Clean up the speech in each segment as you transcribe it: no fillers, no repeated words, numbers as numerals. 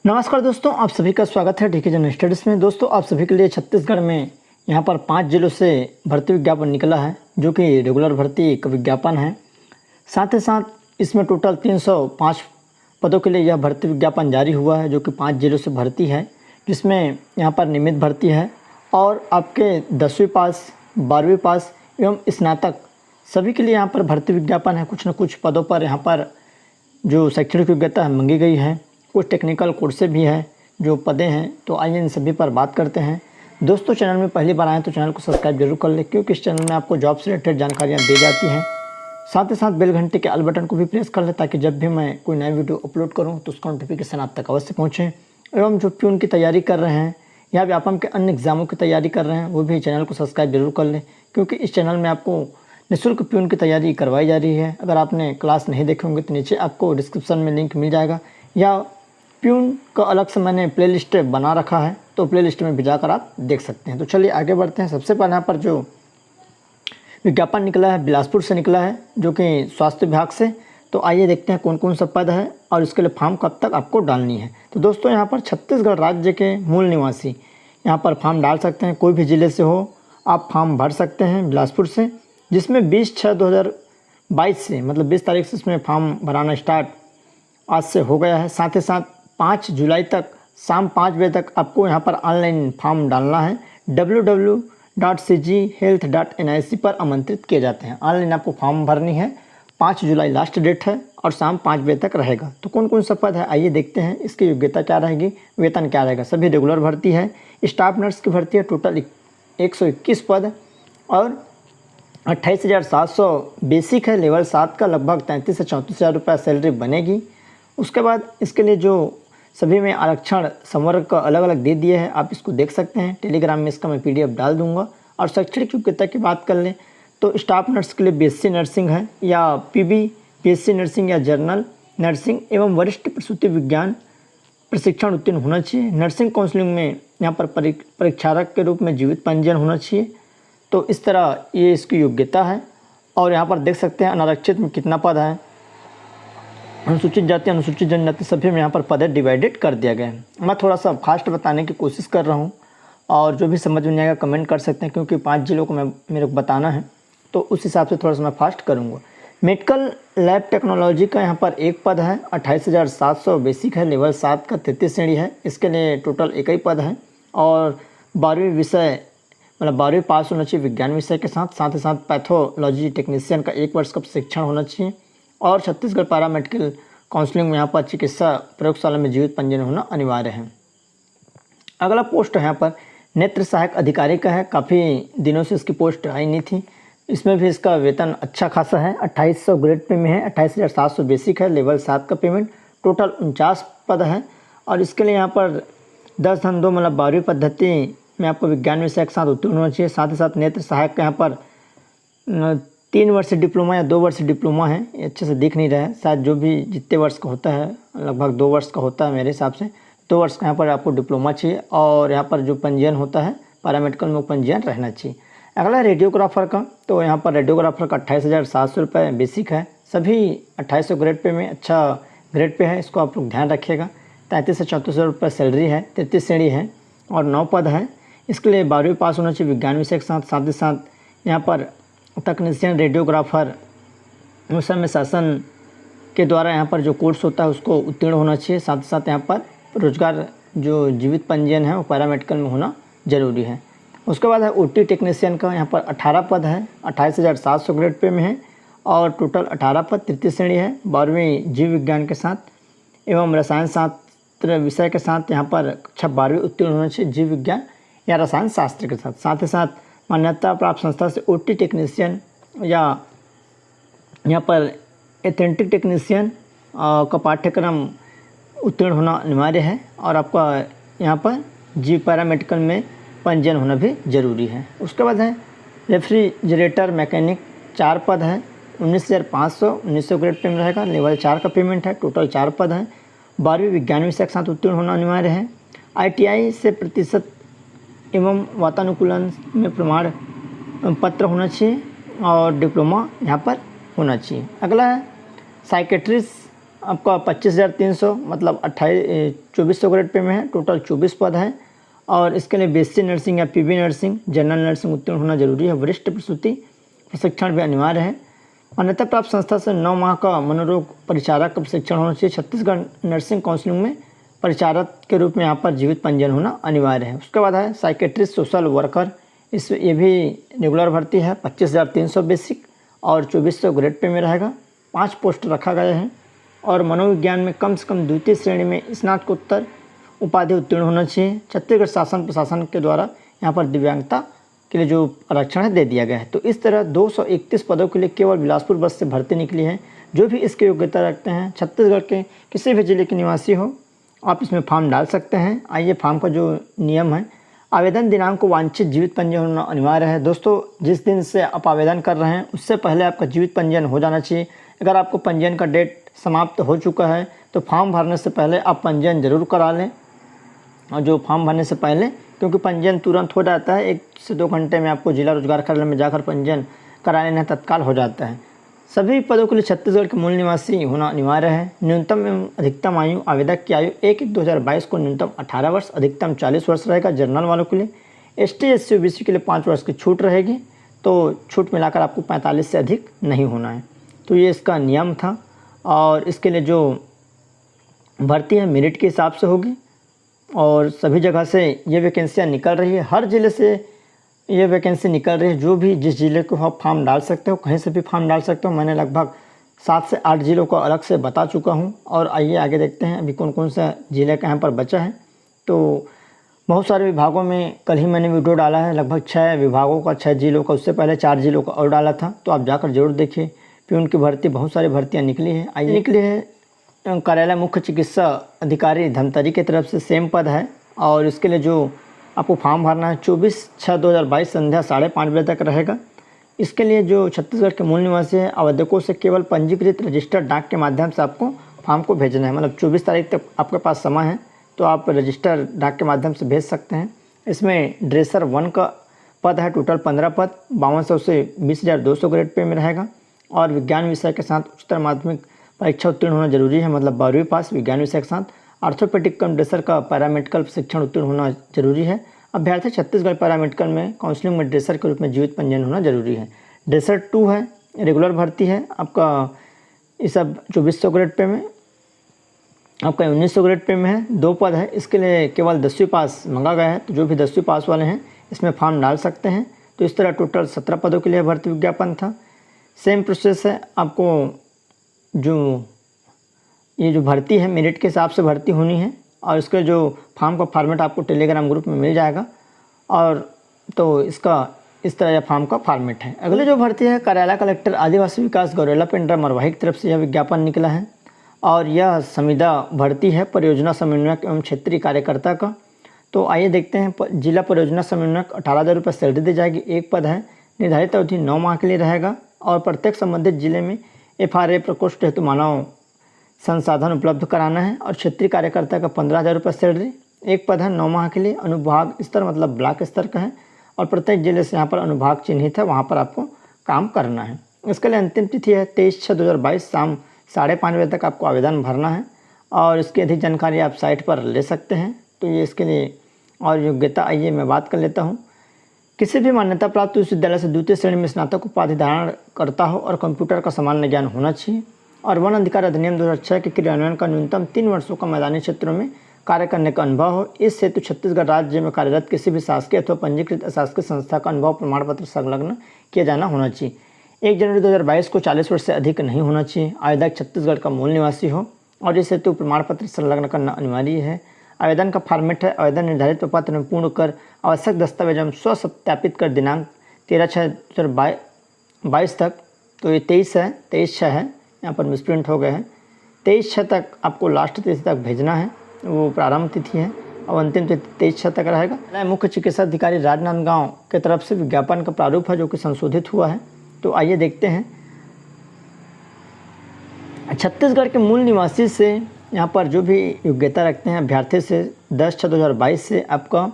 नमस्कार दोस्तों, आप सभी का स्वागत है डीके जनरल स्टडीज़ में। दोस्तों, आप सभी के लिए छत्तीसगढ़ में यहाँ पर 5 जिलों से भर्ती विज्ञापन निकला है, जो कि रेगुलर भर्ती का विज्ञापन है। साथ ही साथ इसमें टोटल 305 पदों के लिए यह भर्ती विज्ञापन जारी हुआ है, जो कि 5 जिलों से भर्ती है, जिसमें यहाँ पर नियमित भर्ती है और आपके 10वीं पास, 12वीं पास एवं स्नातक सभी के लिए यहाँ पर भर्ती विज्ञापन है। कुछ न कुछ पदों पर यहाँ पर जो शैक्षणिक योग्यता मांगी गई है, कुछ टेक्निकल कोर्सेज भी हैं जो पदें हैं। तो आइए इन सभी पर बात करते हैं। दोस्तों, चैनल में पहली बार आए तो चैनल को सब्सक्राइब जरूर कर लें, क्योंकि इस चैनल में आपको जॉब से रिलेटेड जानकारियाँ दी जाती हैं। साथ ही साथ बेल घंटे के ऑल बटन को भी प्रेस कर लें, ताकि जब भी मैं कोई नया वीडियो अपलोड करूँ तो उसका नोटिफिकेशन आप तक अवश्य पहुँचे। एवं जो प्यून की तैयारी कर रहे हैं या व्यापम के अन्य एग्जामों की तैयारी कर रहे हैं, वो भी चैनल को सब्सक्राइब जरूर कर लें, क्योंकि इस चैनल में आपको निःशुल्क प्यून की तैयारी करवाई जा रही है। अगर आपने क्लास नहीं देखे होंगे तो नीचे आपको डिस्क्रिप्शन में लिंक मिल जाएगा, या प्यून का अलग से मैंने प्लेलिस्ट बना रखा है, तो प्लेलिस्ट में भी जाकर आप देख सकते हैं। तो चलिए आगे बढ़ते हैं। सबसे पहले यहाँ पर जो विज्ञापन निकला है बिलासपुर से निकला है, जो कि स्वास्थ्य विभाग से। तो आइए देखते हैं कौन कौन सा पद है और इसके लिए फॉर्म कब तक आपको डालनी है। तो दोस्तों, यहाँ पर छत्तीसगढ़ राज्य के मूल निवासी यहाँ पर फॉर्म डाल सकते हैं। कोई भी ज़िले से हो आप फॉर्म भर सकते हैं बिलासपुर से, जिसमें 20/6/2022 से, मतलब 20 तारीख से इसमें फॉर्म भराना स्टार्ट आज से हो गया है। साथ ही साथ 5 जुलाई तक शाम 5 बजे तक आपको यहाँ पर ऑनलाइन फॉर्म डालना है। www.cghealth.nic पर आमंत्रित किए जाते हैं। ऑनलाइन आपको फॉर्म भरनी है। 5 जुलाई लास्ट डेट है और शाम 5 बजे तक रहेगा। तो कौन कौन सा पद है आइए देखते हैं। इसकी योग्यता क्या रहेगी, वेतन क्या रहेगा। सभी रेगुलर भर्ती है। स्टाफ नर्स की भर्ती है, टोटल 121 पद और 28,700 बेसिक है। लेवल 7 का लगभग 33 से 34 हज़ार रुपये सैलरी बनेगी। उसके बाद इसके लिए जो सभी में आरक्षण संवर्ग का अलग अलग दे दिए हैं, आप इसको देख सकते हैं। टेलीग्राम में इसका मैं PDF डाल दूंगा। और शैक्षणिक योग्यता की बात कर लें तो स्टाफ नर्स के लिए BSc नर्सिंग है, या PB BSc नर्सिंग या जर्नल नर्सिंग एवं वरिष्ठ प्रसूति विज्ञान प्रशिक्षण उत्तीर्ण होना चाहिए। नर्सिंग काउंसलिंग में यहाँ पर परीक्षारक के रूप में जीवित पंजीयन होना चाहिए। तो इस तरह ये इसकी योग्यता है। और यहाँ पर देख सकते हैं अनारक्षित में कितना पद है। अनुसूचित जाति, अनुसूचित जनजाति सभी में यहाँ पर पद डिवाइडेड कर दिया गया है। मैं थोड़ा सा फास्ट बताने की कोशिश कर रहा हूँ, और जो भी समझ में आएगा कमेंट कर सकते हैं, क्योंकि 5 जिलों को मेरे को बताना है, तो उस हिसाब से थोड़ा सा मैं फास्ट करूँगा। मेडिकल लैब टेक्नोलॉजी का यहाँ पर एक पद है, 28,700 बेसिक है। लेवल 7 का 33 श्रेणी है। इसके लिए टोटल एक ही पद है। और 12वीं विषय, मतलब 12वीं पास होना चाहिए विज्ञान विषय के साथ। साथ ही साथ पैथोलॉजी टेक्नीशियन का 1 वर्ष का प्रशिक्षण होना चाहिए। और छत्तीसगढ़ पैरा मेडिकल काउंसलिंग में यहाँ पर चिकित्सा प्रयोगशाला में जीवित पंजीयन होना अनिवार्य है। अगला पोस्ट है यहाँ पर नेत्र सहायक अधिकारी का है। काफ़ी दिनों से इसकी पोस्ट आई नहीं थी। इसमें भी इसका वेतन अच्छा खासा है। 2800 ग्रेड पे में है। 28,700 बेसिक है। लेवल 7 का पेमेंट। टोटल 49 पद है। और इसके लिए यहाँ पर 10/2 मतलब 12वीं पद्धति में आपको विज्ञान विषय के साथ उत्तीर्ण होना चाहिए। साथ ही साथ नेत्र सहायक का यहाँ पर 3 वर्ष डिप्लोमा या 2 वर्ष डिप्लोमा है। ये अच्छे से दिख नहीं रहा है, शायद जो भी जितने वर्ष का होता है, लगभग 2 वर्ष का होता है मेरे हिसाब से। 2 वर्ष का यहाँ पर आपको डिप्लोमा चाहिए। और यहाँ पर जो पंजीयन होता है पैरामेडिकल में, पंजीयन रहना चाहिए। अगला रेडियोग्राफर का, तो यहाँ पर रेडियोग्राफर का 28,700 रुपये बेसिक है। सभी 2800 ग्रेड पे में अच्छा ग्रेड पे है। इसको आप लोग ध्यान रखिएगा। 33 से 34 हज़ार रुपये सैलरी है। 33 श्रेणी है और 9 पद है। इसके लिए 12वीं पास होना चाहिए विज्ञान विषय के साथ। साथ ही साथ यहाँ पर तकनीशियन रेडियोग्राफर मौसम शासन के द्वारा यहाँ पर जो कोर्स होता है उसको उत्तीर्ण होना चाहिए। साथ ही साथ यहाँ पर रोजगार जो जीवित पंजीयन है वो पैरामेडिकल में होना जरूरी है। उसके बाद है OT टेक्नीशियन का। यहाँ पर 18 पद है। 28,700 ग्रेड पे में है। और टोटल 18 पद 33 श्रेणी है। 12वीं जीव विज्ञान के साथ एवं रसायन शास्त्र विषय के साथ यहाँ पर 12वीं उत्तीर्ण होना चाहिए, जीव विज्ञान या रसायन शास्त्र के साथ। साथ ही साथ मान्यता प्राप्त संस्था से OT टेक्नीशियन या यहाँ पर एथेंटिक टेक्नीशियन का पाठ्यक्रम उत्तीर्ण होना अनिवार्य है। और आपका यहाँ पर जीव पैरामेडिकल में पंजीयन होना भी जरूरी है। उसके बाद है रेफ्रिजरेटर मैकेनिक, 4 पद है। 19,500 ग्रेड पे में रहेगा। लेवल 4 का पेमेंट है। टोटल 4 पद है। 12वीं विज्ञान विषय के साथ उत्तीर्ण होना अनिवार्य है। ITI से प्रतिशत एवं वातानुकूलन में प्रमाण पत्र होना चाहिए और डिप्लोमा यहाँ पर होना चाहिए। अगला है साइकेट्रिस्ट आपका 25,300 मतलब 2400 ग्रेड पे में है। टोटल 24 पद हैं और इसके लिए बीएससी नर्सिंग या पीबी नर्सिंग, जनरल नर्सिंग उत्तीर्ण होना जरूरी है। वरिष्ठ प्रसूति प्रशिक्षण भी अनिवार्य है। मान्यता प्राप्त संस्था से 9 माह का मनोरोग परिचारक का प्रशिक्षण होना चाहिए। छत्तीसगढ़ नर्सिंग काउंसिलिंग में परिचारक के रूप में यहाँ पर जीवित पंजीयन होना अनिवार्य है। उसके बाद है साइकेट्रिस्ट सोशल वर्कर, ये भी रेगुलर भर्ती है। 25,300 बेसिक और 2400 ग्रेड पे में रहेगा। 5 पोस्ट रखा गया है और मनोविज्ञान में कम से कम द्वितीय श्रेणी में स्नातकोत्तर उपाधि उत्तीर्ण होना चाहिए। छत्तीसगढ़ शासन प्रशासन के द्वारा यहाँ पर दिव्यांगता के लिए जो आरक्षण है दे दिया गया है। तो इस तरह 231 पदों के लिए केवल बिलासपुर बस से भर्ती निकली है। जो भी इसकी योग्यता रखते हैं, छत्तीसगढ़ के किसी भी जिले के निवासी हो, आप इसमें फॉर्म डाल सकते हैं। आइए फॉर्म का जो नियम है, आवेदन दिनांक को वांछित जीवित पंजीयन होना अनिवार्य है। दोस्तों, जिस दिन से आप आवेदन कर रहे हैं उससे पहले आपका जीवित पंजीयन हो जाना चाहिए। अगर आपको पंजीयन का डेट समाप्त हो चुका है तो फॉर्म भरने से पहले आप पंजीयन जरूर करा लें। और जो फॉर्म भरने से पहले, क्योंकि पंजीयन तुरंत हो जाता है, 1 से 2 घंटे में आपको जिला रोजगार कार्यालय में जाकर पंजीयन करा लेना तत्काल हो जाता है। सभी पदों के लिए छत्तीसगढ़ के मूल निवासी होना अनिवार्य है। न्यूनतम एवं अधिकतम आयु, आवेदक की आयु 1/1/2022 को न्यूनतम 18 वर्ष, अधिकतम 40 वर्ष रहेगा। जनरल वालों के लिए, एसटी, एससी, ओबीसी के लिए 5 वर्ष की छूट रहेगी। तो छूट मिलाकर आपको 45 से अधिक नहीं होना है। तो ये इसका नियम था। और इसके लिए जो भर्ती है मेरिट के हिसाब से होगी और सभी जगह से ये वैकेंसियाँ निकल रही है। हर ज़िले से ये वैकेंसी निकल रही है। जो भी जिस ज़िले को आप फॉर्म डाल सकते हो, कहीं से भी फॉर्म डाल सकते हो। मैंने लगभग 7 से 8 ज़िलों को अलग से बता चुका हूँ। और आइए आगे देखते हैं अभी कौन कौन सा ज़िले का यहाँ पर बचा है। तो बहुत सारे विभागों में कल ही मैंने वीडियो डाला है, लगभग 6 विभागों का, 6 ज़िलों का। उससे पहले 4 ज़िलों का और डाला था, तो आप जाकर जरूर देखिए। फिर उनकी भर्ती, बहुत सारी भर्तियाँ निकली है। आइए निकली है कार्यालय मुख्य चिकित्सा अधिकारी धमतरी की तरफ से सेम पद है। और इसके लिए जो आपको फॉर्म भरना है 24/6/2022 संध्या 5:30 बजे तक रहेगा। इसके लिए जो छत्तीसगढ़ के मूल निवासी है, आवेदकों से केवल पंजीकृत रजिस्टर्ड डाक के माध्यम से आपको फॉर्म को भेजना है। मतलब 24 तारीख तक आपके पास समय है, तो आप रजिस्टर डाक के माध्यम से भेज सकते हैं। इसमें ड्रेसर 1 का पद है, टोटल 15 पद, 5200 से 20,200 ग्रेड पे में रहेगा। और विज्ञान विषय के साथ उच्चतर माध्यमिक परीक्षा उत्तीर्ण होना जरूरी है, मतलब 12वीं पास विज्ञान विषय के साथ। ऑर्थोपेडिक कम ड्रेसर का पैरामेडिकल प्रशिक्षण उत्तीर्ण होना जरूरी है। अभ्यर्थी छत्तीसगढ़ पैरामेडिकल में काउंसलिंग में ड्रेसर के रूप में जीवित पंजीयन होना जरूरी है। ड्रेसर 2 है, रेगुलर भर्ती है आपका। ये सब 2400 ग्रेड पे में, आपका 1900 ग्रेड पे में है। 2 पद है, इसके लिए केवल 10वीं पास मांगा गया है। तो जो भी 10वीं पास वाले हैं इसमें फॉर्म डाल सकते हैं। तो इस तरह टोटल 17 पदों के लिए भर्ती विज्ञापन था। सेम प्रोसेस है, आपको जो ये जो भर्ती है मेरिट के हिसाब से भर्ती होनी है। और इसके जो फॉर्म का फॉर्मेट आपको टेलीग्राम ग्रुप में मिल जाएगा। और तो इसका इस तरह फॉर्म का फॉर्मेट है। अगले जो भर्ती है कार्यालय कलेक्टर आदिवासी विकास गौरेला पेंड्रा मरवाही की तरफ से यह विज्ञापन निकला है। और यह संविदा भर्ती है परियोजना समन्वयक एवं क्षेत्रीय कार्यकर्ता का। तो आइए देखते हैं। जिला परियोजना समन्वयक 18,000 रुपये सैलरी दी जाएगी। 1 पद है, निर्धारित अवधि 9 माह के लिए रहेगा। और प्रत्येक संबंधित जिले में FRA प्रकोष्ठ हेतु मानव संसाधन उपलब्ध कराना है। और क्षेत्रीय कार्यकर्ता का 15,000 रुपये सैलरी। 1 पद है, 9 माह के लिए। अनुभाग स्तर मतलब ब्लॉक स्तर का है। और प्रत्येक जिले से यहाँ पर अनुभाग चिन्हित है, वहाँ पर आपको काम करना है। इसके लिए अंतिम तिथि है 23/6/2022 शाम 5:30 बजे तक आपको आवेदन भरना है। और इसकी अधिक जानकारी आप साइट पर ले सकते हैं। तो ये इसके लिए और योग्यता, आइए मैं बात कर लेता हूँ। किसी भी मान्यता प्राप्त विश्वविद्यालय से द्वितीय श्रेणी में स्नातक उपाधि धारण करता हो और कंप्यूटर का सामान्य ज्ञान होना चाहिए। और वन अधिकार अधिनियम 2006 के क्रियान्वयन का न्यूनतम 3 वर्षों का मैदानी क्षेत्रों में कार्य करने का अनुभव हो। इस हेतु छत्तीसगढ़ राज्य में कार्यरत किसी भी शासकीय अथवा पंजीकृत अशासकीय संस्था का अनुभव प्रमाण पत्र संलग्न किया जाना होना चाहिए। 1 जनवरी 2022 को 40 वर्ष से अधिक नहीं होना चाहिए। आवेदक छत्तीसगढ़ का मूल निवासी हो और इस हेतु प्रमाण पत्र संलग्न करना अनिवार्य है। आवेदन का फॉर्मेट है, आवेदन निर्धारित प्रपत्र में पूर्ण कर आवश्यक दस्तावेज हम स्वसत्यापित कर दिनांक 13/6/2022 तक। तो ये 23 है, 23/6 है, यहाँ पर मिसप्रिंट हो गए हैं। 23/6 तक आपको लास्ट तिथि तक भेजना है, वो प्रारंभ तिथि है। और अंतिम तिथि 23/6 तक रहेगा। मुख्य चिकित्सा अधिकारी राजनांदगांव की तरफ से विज्ञापन का प्रारूप है जो कि संशोधित हुआ है। तो आइए देखते हैं। छत्तीसगढ़ के मूल निवासी से यहाँ पर जो भी योग्यता रखते हैं अभ्यर्थी से 10/6/2022 से आपका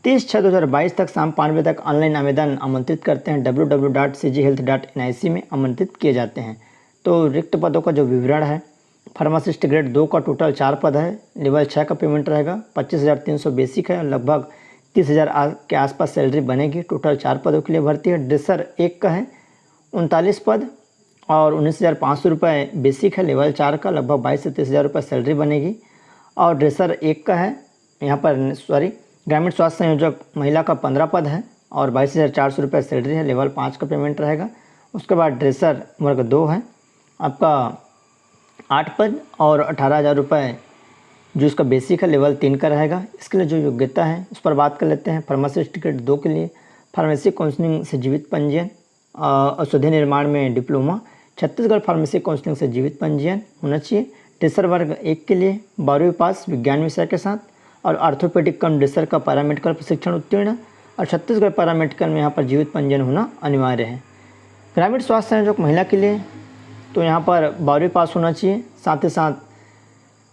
30/6/2022 तक शाम 5 बजे तक ऑनलाइन आवेदन आमंत्रित करते हैं। www.cghealth.nic में आमंत्रित किए जाते हैं। तो रिक्त पदों का जो विवरण है, फार्मासिस्ट ग्रेड 2 का टोटल 4 पद है, लेवल 6 का पेमेंट रहेगा, 25,300 बेसिक है, लगभग 30,000 के आसपास सैलरी बनेगी। टोटल 4 पदों के लिए भर्ती है। ड्रेसर 1 का है 39 पद और 19,500 रुपये बेसिक है, लेवल 4 का, लगभग 22 से 30,000 रुपये सैलरी बनेगी। और ड्रेसर 1 का है यहाँ पर ग्रामीण स्वास्थ्य संयोजक महिला का 15 पद है और 22,400 रुपये सैलरी है, लेवल 5 का पेमेंट रहेगा। उसके बाद ड्रेसर वर्ग 2 है, आपका 8 पद और 18,000 रुपये जो इसका बेसिक है, लेवल 3 का रहेगा। इसके लिए जो योग्यता है उस पर बात कर लेते हैं। फार्मासिस्ट ग्रेड 2 के लिए फार्मेसी काउंसलिंग से जीवित पंजीयन, औषधि निर्माण में डिप्लोमा, छत्तीसगढ़ फार्मेसी काउंसलिंग से जीवित पंजीयन होना चाहिए। ड्रेसर वर्ग 1 के लिए 12वीं पास विज्ञान विषय के साथ और ऑर्थोपेडिक कम ड्रेसर का पैरामेडिकल प्रशिक्षण उत्तीर्ण और छत्तीसगढ़ पैरामेडिकल में यहाँ पर जीवित पंजीयन होना अनिवार्य है। ग्रामीण स्वास्थ्य संयोजक महिला के लिए तो यहाँ पर 12वीं पास होना चाहिए, साथ ही साथ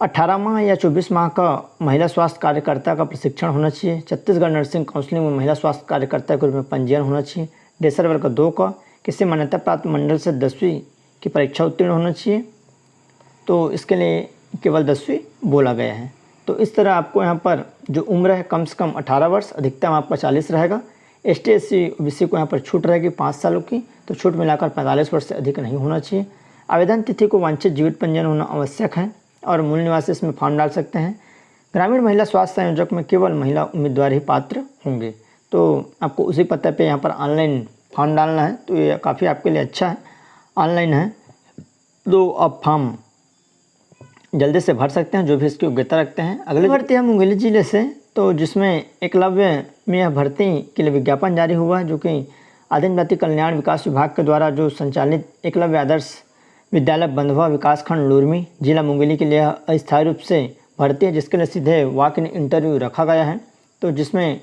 18 माह या 24 माह का महिला स्वास्थ्य कार्यकर्ता का प्रशिक्षण होना चाहिए। छत्तीसगढ़ नर्सिंग काउंसलिंग में महिला स्वास्थ्य कार्यकर्ता के रूप में पंजीयन होना चाहिए। ड्रेसर वर्ग 2 का किसी मान्यता प्राप्त मंडल से 10वीं की परीक्षा उत्तीर्ण होना चाहिए, तो इसके लिए केवल 10वीं बोला गया है। तो इस तरह आपको यहाँ पर जो उम्र है कम से कम 18 वर्ष, अधिकतम आपका 40 रहेगा। ST SC OBC को यहाँ पर छूट रहेगी 5 सालों की, तो छूट मिलाकर 45 वर्ष से अधिक नहीं होना चाहिए। आवेदन तिथि को वांछित जीवित पंजीयन होना आवश्यक है और मूल निवासी इसमें फॉर्म डाल सकते हैं। ग्रामीण महिला स्वास्थ्य संयोजक में केवल महिला उम्मीदवार ही पात्र होंगे, तो आपको उसी पते पे यहाँ पर ऑनलाइन फॉर्म डालना है, तो ये काफ़ी आपके लिए अच्छा है, ऑनलाइन है, तो आप फॉर्म जल्दी से भर सकते हैं जो भी इसकी योग्यता रखते हैं। अगली भर्ती है मुंगेली जिले से, तो जिसमें एकलव्य में यह भर्ती के लिए विज्ञापन जारी हुआ है, जो कि आदिम जाति कल्याण विकास विभाग के द्वारा जो संचालित एकलव्य आदर्श विद्यालय बंधवा विकासखंड लुरमी जिला मुंगेली के लिए अस्थायी रूप से भर्ती है, जिसके लिए सीधे वॉक इन इंटरव्यू रखा गया है। तो जिसमें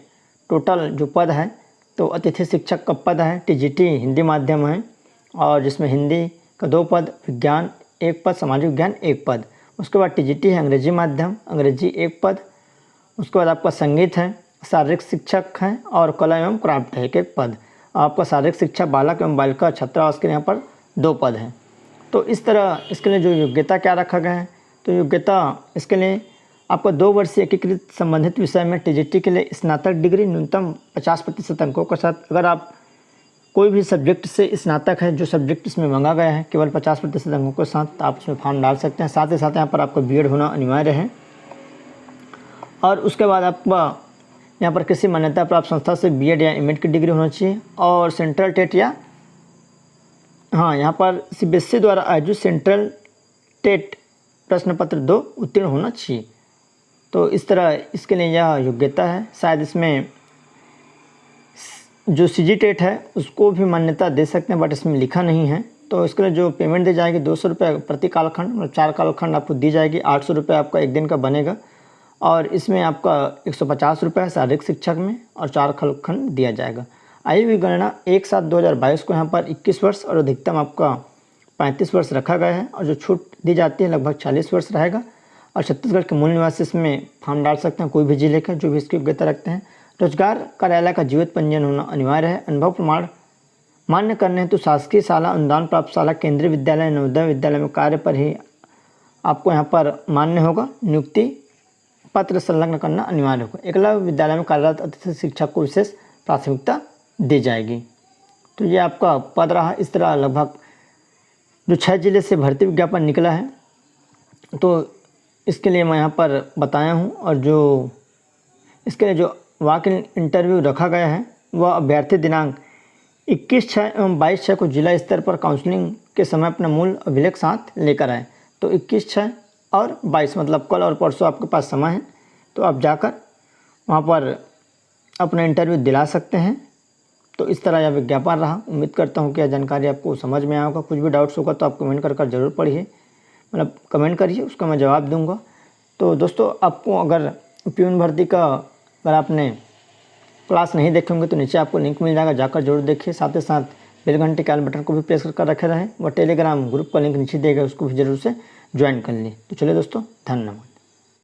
टोटल जो पद है तो अतिथि शिक्षक का पद है, TGT हिंदी माध्यम है, और जिसमें हिंदी का 2 पद, विज्ञान 1 पद, सामाजिक विज्ञान 1 पद। उसके बाद TGT है अंग्रेजी माध्यम, अंग्रेजी 1 पद। उसके बाद आपका संगीत है, शारीरिक शिक्षक है और कला एवं क्राफ्ट है 1 पद। आपका शारीरिक शिक्षा बालक एवं बालिका छात्रावास के यहाँ पर 2 पद हैं। तो इस तरह इसके लिए जो योग्यता क्या रखा गया है, तो योग्यता इसके लिए आपको 2 वर्षीय एकीकृत संबंधित विषय में TGT के लिए स्नातक डिग्री न्यूनतम 50% अंकों के साथ, अगर आप कोई भी सब्जेक्ट से स्नातक है, जो सब्जेक्ट इसमें मांगा गया है केवल 50% अंकों के साथ, तो आप उसमें फॉर्म डाल सकते हैं। साथ ही साथ यहाँ पर आपको BEd होना अनिवार्य है। और उसके बाद आपका यहाँ पर किसी मान्यता प्राप्त संस्था से BEd या M.Ed की डिग्री होना चाहिए और सेंट्रल टेट या यहाँ पर CBSE द्वारा आयोजित सेंट्रल टेट प्रश्न पत्र 2 उत्तीर्ण होना चाहिए। तो इस तरह इसके लिए यह योग्यता है। शायद इसमें जो CG टेट है उसको भी मान्यता दे सकते हैं, बट इसमें लिखा नहीं है। तो इसके लिए जो पेमेंट दी जाएगी 200 रुपये प्रति कालखंड, मतलब 4 कालखंड आपको दी जाएगी, 800 रुपये आपका 1 दिन का बनेगा। और इसमें आपका 150 रुपये शारीरिक शिक्षक में और 4 कालखंड दिया जाएगा। आयु की गणना 1/7/2022 को यहाँ पर 21 वर्ष और अधिकतम आपका 35 वर्ष रखा गया है, और जो छूट दी जाती है लगभग 40 वर्ष रहेगा। और छत्तीसगढ़ के मूल निवासी इसमें फॉर्म डाल सकते हैं, कोई भी जिले का जो भी इसकी योग्यता रखते हैं। रोजगार कार्यालय का जीवित पंजीयन होना अनिवार्य है। अनुभव प्रमाण मान्य करने हेतु शासकीय शाला, अनुदान प्राप्त शाला, केंद्रीय विद्यालय, नवोदय विद्यालय में कार्य पर ही आपको यहाँ पर मान्य होगा। नियुक्ति पत्र संलग्न करना अनिवार्य होगा। एकलव्य विद्यालय में कार्यरत अतिथि शिक्षक को विशेष प्राथमिकता दी जाएगी। तो ये आपका पद रहा। इस तरह लगभग जो 6 जिले से भर्ती विज्ञापन निकला है, तो इसके लिए मैं यहाँ पर बताया हूँ। और जो इसके लिए जो वॉक इन इंटरव्यू रखा गया है वह अभ्यर्थी दिनांक 21/6 एवं 22/6 को जिला स्तर पर काउंसलिंग के समय अपना मूल अभिलेख साथ लेकर आए। तो 21/6 और 22 मतलब कल और परसों आपके पास समय है, तो आप जाकर वहाँ पर अपना इंटरव्यू दिला सकते हैं। तो इस तरह यह विज्ञापन रहा। उम्मीद करता हूँ कि यह जानकारी आपको समझ में आया होगा। कुछ भी डाउट्स होगा तो आप कमेंट कर ज़रूर पढ़िए, मतलब कमेंट करिए, उसका मैं जवाब दूंगा। तो दोस्तों, आपको अगर प्यून भर्ती का अगर आपने क्लास नहीं देखे होंगे तो नीचे आपको लिंक मिल जाएगा, जाकर जरूर देखिए। साथ ही साथ बेल घंटे के आल बटन को भी प्रेस कर रखे रहें। वह टेलीग्राम ग्रुप का लिंक नीचे देगा, उसको भी जरूर से ज्वाइन कर लीजिए। तो चलिए दोस्तों, धन्यवाद।